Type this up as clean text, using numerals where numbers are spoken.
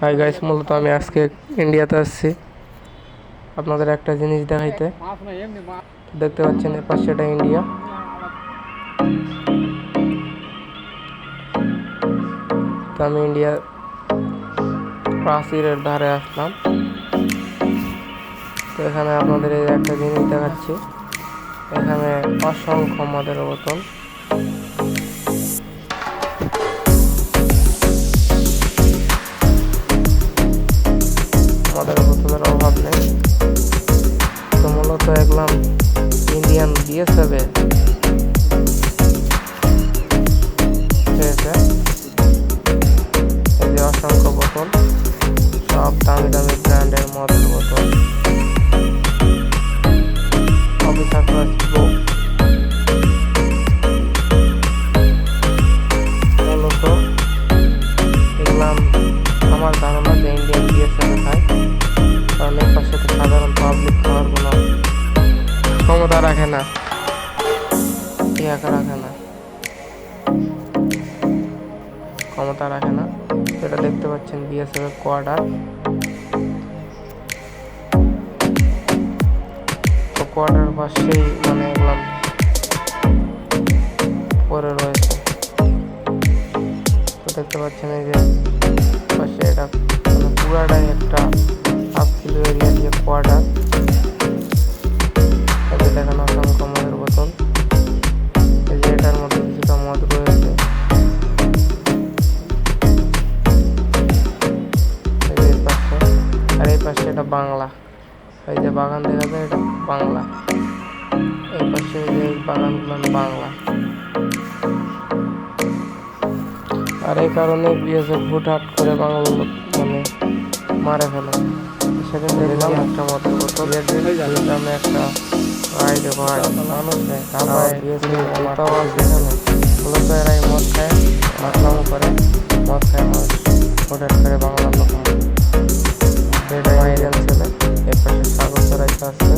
Hi guys, মূলত আমি আজকে ইন্ডিয়াতে আসছি আপনাদের একটা জিনিস দেখাইতে। দেখতে পাচ্ছেন এর পাশে এটা ইন্ডিয়া। তো আমি ইন্ডিয়া প্রাচীরের ধারে আসলাম। তো এখানে আপনাদের এই একটা জিনিস দেখাচ্ছি। এখানে অসংখ্য মদের বোতল। মদের বোতলের অভাব নেই। তো মূলত দেখলাম ইন্ডিয়ান বিএসএফ এই যে অসংখ্য বোতল, সব দামি দামি ব্র্যান্ডের মদের বোতল। অফিসার মূলত দেখলাম, আমার ধারণা যে ইন্ডিয়ান বিএসএফ খায়, কারণ এর পাশে তো সাধারণ পাবলিক খাওয়ার কোনো ক্ষমতা রাখে না, ক্ষমতা রাখে না। যেটা দেখতে পাচ্ছেন বিএসএফ এর কোয়ার্টার। তো কোয়ার্টার পাশেই মানে এগুলাম পরে রয়েছে। তো দেখতে পাচ্ছেন এই যে পাশে এটা মানে পুরাটাই একটা হাফ কিলো এরিয়া দিয়ে কোয়ার্টার। এতে দেখেন অসংখ্য মদের বোতল। এই যে এটার মধ্যে কিছুটা মদ রয়েছে। আর এই পাশে এটা বাংলা, এই যে বাগান দেখা যায় এটা বাংলা। এই পাশে যে বাগানগুলো বাংলা। আর এই কারণে বিএসএফ হুটহাট করে বাংলা মানে মারে ফেলে। সেদিন দেখলাম একটা মদের বোতল, আমি একটা রাইডে ভাই মানুষ মূলত এরাই মদ খায়, মাতলামো করে, মদ খায় মানুষ হুটহাট করে বাংলার লোক। এটা ইন্ডিয়ান ছেলে, এর পাশে সাগর চড়াইতে আসছে।